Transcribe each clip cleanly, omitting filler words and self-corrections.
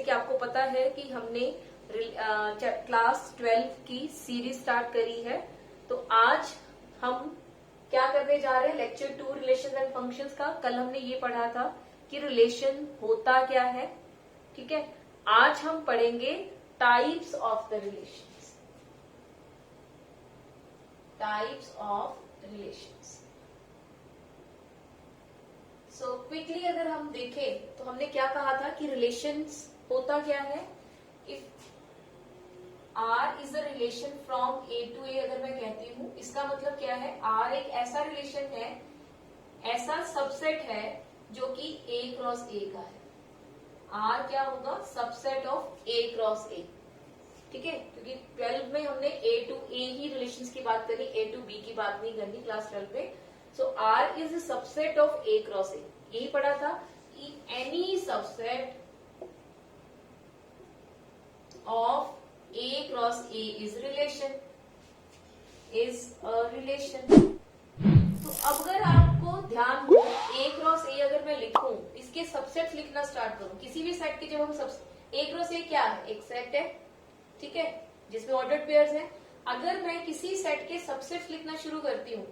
कि आपको पता है कि हमने क्लास 12 की सीरीज स्टार्ट करी है। तो आज हम क्या करने जा रहे हैं, लेक्चर 2 रिलेशंस एंड फंक्शंस का। कल हमने ये पढ़ा था कि रिलेशन होता क्या है, ठीक है। आज हम पढ़ेंगे types of the relations, types of relations. So quickly अगर हम देखें तो हमने क्या कहा था कि रिलेशंस होता क्या है। If R is a relation from A to A अगर मैं कहती हूं, इसका मतलब क्या है, R एक ऐसा रिलेशन है, ऐसा सबसेट है जो कि A क्रॉस A का है। R क्या होगा, subset of A cross A, ठीक है। क्योंकि 12 में हमने A टू A ही रिलेशंस की बात करी, A टू B की बात नहीं करनी क्लास 12 में। सो R is a subset of A cross A, यही पढ़ा था कि any subset of A cross A is relation, is a relation. तो अब अगर आपको ध्यान हो, A क्रॉस A अगर मैं लिखूं, इसके सबसेट्स लिखना स्टार्ट करूं, किसी भी सेट के जब हम A क्रॉस A क्या है, एक सेट है, ठीक है, जिसमें ऑर्डर्ड पेयर्स हैं। अगर मैं किसी सेट के सबसेट्स लिखना शुरू करती हूँ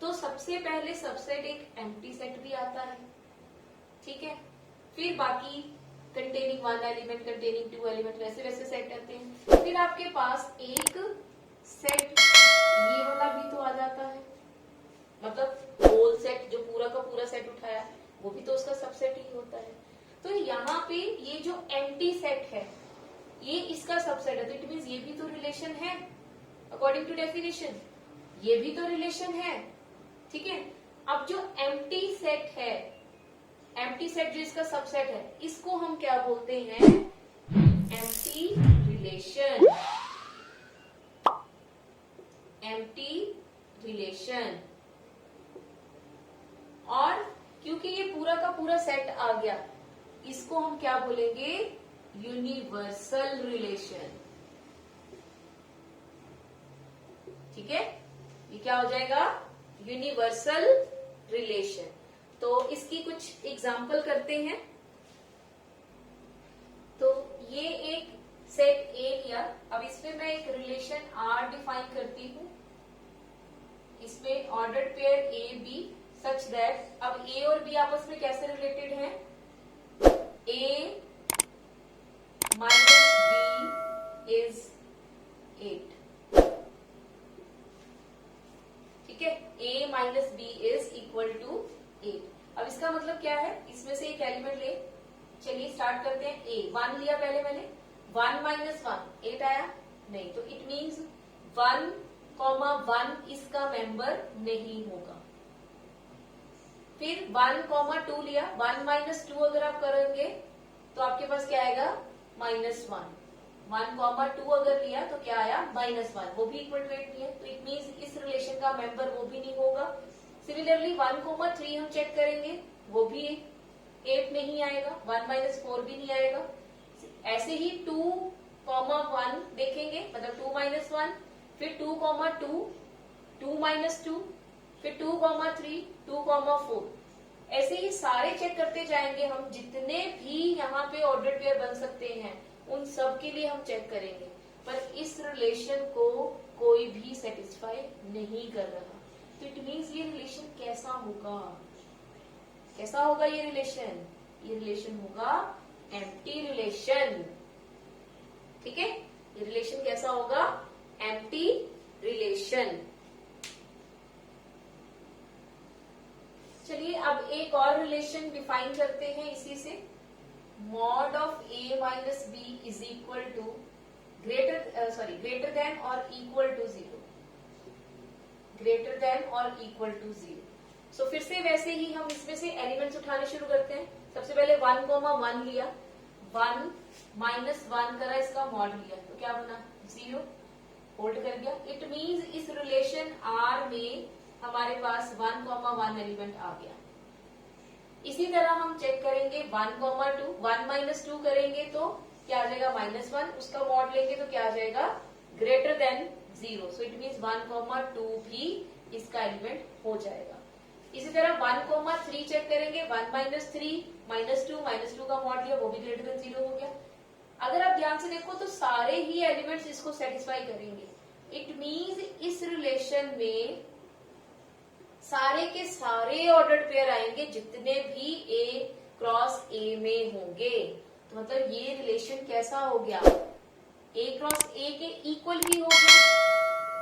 तो सबसे पहले सबसेट एक एम्प्टी सेट भी आता है, ठीक है। फिर बाकी कंटेनिंग 1 एलिमेंट, कंटेनिंग 2 एलिमेंट, वैसे वैसे सेट आते हैं। फिर आपके पास एक सेट ये वाला भी तो आ जाता है, मतलब होल सेट जो पूरा का पूरा सेट उठाया वो भी तो उसका सबसेट ही होता है। तो यहाँ पे ये जो एम्प्टी सेट है ये इसका सबसेट है, तो इट मींस ये भी तो रिलेशन है अकॉर्डिंग टू डेफिनेशन, ये भी तो रिलेशन है, ठीक है। अब जो एम्प्टी सेट है, एम्प्टी सेट जो इसका सबसेट है, इसको हम क्या बोलते हैं, एम्प्टी रिलेशन, एम्प्टी रिलेशन। और क्योंकि ये पूरा का पूरा सेट आ गया, इसको हम क्या बोलेंगे, यूनिवर्सल रिलेशन, ठीक है। ये क्या हो जाएगा, यूनिवर्सल रिलेशन। तो इसकी कुछ एग्जाम्पल करते हैं। तो ये एक सेट A लिया, अब इसमें मैं एक रिलेशन R डिफाइन करती हूँ, इसमें ordered pair A B such that, अब A और B आपस में कैसे रिलेटेड हैं, A माइनस B इज 8, ठीक है। A minus B is equal to 8। अब इसका मतलब क्या है, इसमें से एक एलिमेंट ले, चलिए स्टार्ट करते हैं। A 1 लिया पहले मैंने, 1 माइनस 1 8 आया, नहीं, तो इट मीन्स 1,1 इसका मेंबर नहीं होगा। फिर 1,2 लिया, 1 माइनस 2 अगर आप करेंगे तो आपके पास क्या आएगा, -1। 1,2 अगर लिया तो क्या आया, -1, वो भी इक्वल टू 8 नहीं है, तो इट मीन्स इस रिलेशन का मेंबर वो भी नहीं होगा। सिमिलरली 1,3 हम चेक करेंगे, वो भी 8 नहीं आएगा, 1 माइनस 4 भी नहीं आएगा। ऐसे ही 2,1 देखेंगे, मतलब 2 माइनस 1, फिर 2,2, 2 माइनस 2, फिर 2,3, 2,4, ऐसे ही सारे चेक करते जाएंगे हम। जितने भी यहाँ पे ऑर्डर पेयर बन सकते हैं उन सब के लिए हम चेक करेंगे, पर इस रिलेशन को कोई भी सेटिस्फाई नहीं कर रहा। तो इट मीन्स ये रिलेशन कैसा होगा, कैसा होगा ये रिलेशन, ये रिलेशन होगा एम्प्टी रिलेशन, ठीक है। ये रिलेशन कैसा होगा, एम्प्टी रिलेशन। चलिए अब एक और रिलेशन डिफाइन करते हैं इसी से, mod of A minus B is equal to greater than और इक्वल टू 0, ग्रेटर देन और इक्वल टू 0। सो फिर से वैसे ही हम इसमें से एलिमेंट्स उठाने शुरू करते हैं। सबसे पहले 1,1 लिया, 1 माइनस 1 करा, इसका मॉड लिया, तो क्या बना, 0, होल्ड कर गया। इट मीन्स इस रिलेशन R में हमारे पास 1,1 एलिमेंट आ गया। इसी तरह हम चेक करेंगे 1,2, 1 माइनस 2 करेंगे तो क्या आ जाएगा, -1, उसका मॉड लेंगे तो क्या आ जाएगा, greater than 0। So it means 1,2 भी इसका एलिमेंट हो जाएगा। इसी तरह 1,3 चेक करेंगे, 1 माइनस 3, -2 का मॉड लिया, वो भी ग्रेटर देन 0 हो गया। अगर आप ध्यान से देखो तो सारे ही एलिमेंट्स इसको सेटिस्फाई करेंगे। इट मीन्स इस रिलेशन में सारे के सारे ऑर्डर्ड पेयर आएंगे जितने भी ए क्रॉस ए में होंगे। तो मतलब ये रिलेशन कैसा हो गया, ए क्रॉस ए के इक्वल ही हो गया,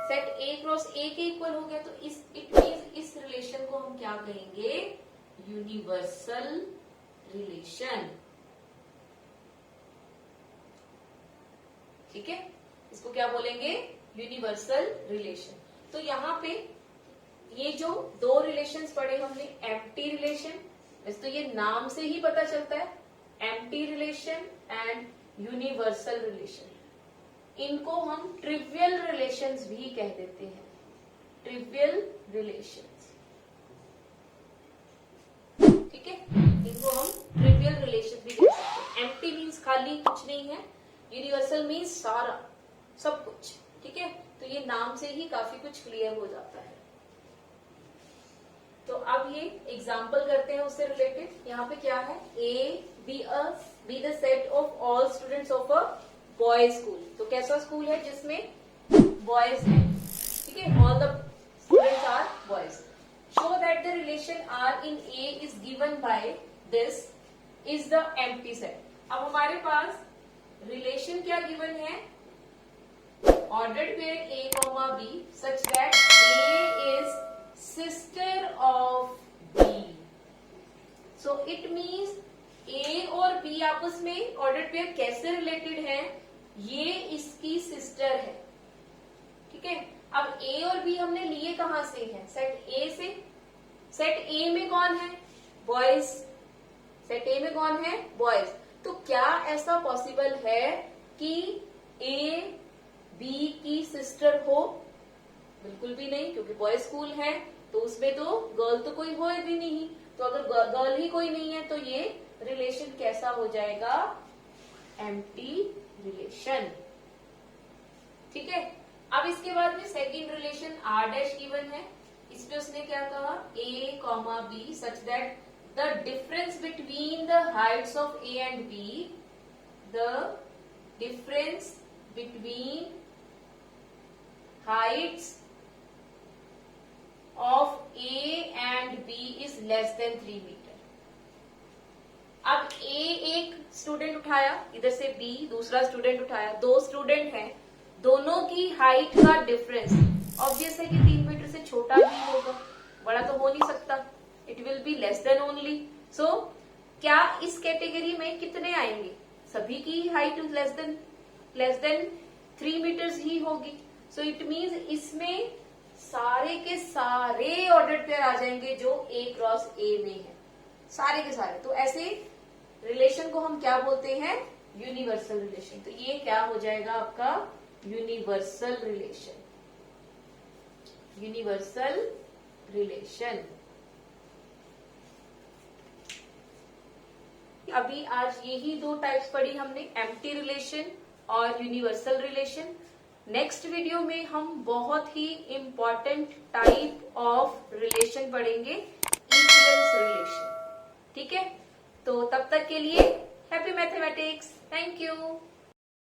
सेट ए क्रॉस ए के इक्वल हो गया। तो इट मीन्स इस रिलेशन को हम क्या कहेंगे, यूनिवर्सल रिलेशन। ठीक है, इसको क्या बोलेंगे, यूनिवर्सल रिलेशन। तो यहाँ पे ये जो दो रिलेशंस पढ़े हमने, एम्प्टी रिलेशन, वैसे तो ये नाम से ही पता चलता है, empty relation and universal relation, इनको हम ट्रिवियल रिलेशंस भी कह देते हैं, ट्रिवियल रिलेशंस। ठीक है, इनको हम ट्रिवियल रिलेशन भी कह सकते हैं। एम्प्टी मीन्स खाली, कुछ नहीं है, यूनिवर्सल मीन्स सारा, सब कुछ। ठीक है, तो ये नाम से ही काफी कुछ क्लियर हो जाता है। तो अब ये एग्जाम्पल करते हैं उससे रिलेटेड। यहाँ पे क्या है, A B the set of all students of a boys school. तो कैसा स्कूल है जिसमें बॉयज है, ठीक है, all the students are boys. Show that the relation R in A is given by this is the empty set. अब हमारे पास रिलेशन क्या गिवन है, ordered pair A comma B such that A is sister of B. So it means A और B आपस में ordered pair कैसे related है, ये इसकी सिस्टर है। ठीक है, अब ए और बी हमने लिए कहां से है, सेट ए से। सेट ए में कौन है, बॉयज। सेट ए में कौन है, बॉयज। तो क्या ऐसा पॉसिबल है कि ए बी की सिस्टर हो, बिल्कुल भी नहीं, क्योंकि बॉयज स्कूल है तो उसमें तो गर्ल तो कोई हो भी नहीं। तो अगर गर्ल ही कोई नहीं है तो ये रिलेशन कैसा हो जाएगा, एम्प्टी रिलेशन। ठीक है, अब इसके बाद में second relation R dash given है। इसमें उसने क्या कहा, A comma B such that the difference between the heights of A and B, the difference between heights of A and B is less than 3 metre. अब A एक student उठाया, इधर से बी दूसरा स्टूडेंट उठाया, दो स्टूडेंट हैं, दोनों की हाइट का डिफरेंस ऑब्वियस है कि 3 मीटर से छोटा ही होगा, बड़ा तो हो नहीं सकता, it will be less than only. So क्या इस कैटेगरी में कितने आएंगे, सभी की हाइट लेस देन 3 मीटर्स ही होगी। सो इट मीन्स इसमें सारे के सारे ऑर्डर्ड पेयर आ जाएंगे जो ए क्रॉस ए में है, सारे के सारे। तो ऐसे रिलेशन को हम क्या बोलते हैं, यूनिवर्सल रिलेशन। तो ये क्या हो जाएगा आपका, यूनिवर्सल रिलेशन, यूनिवर्सल रिलेशन। अभी आज यही दो टाइप्स पढ़ी हमने, एम्प्टी रिलेशन और यूनिवर्सल रिलेशन। नेक्स्ट वीडियो में हम बहुत ही इंपॉर्टेंट टाइप ऑफ रिलेशन पढ़ेंगे, इक्विवेलेंस रिलेशन। ठीक है, तो तब तक के लिए हैप्पी मैथमेटिक्स, थैंक यू।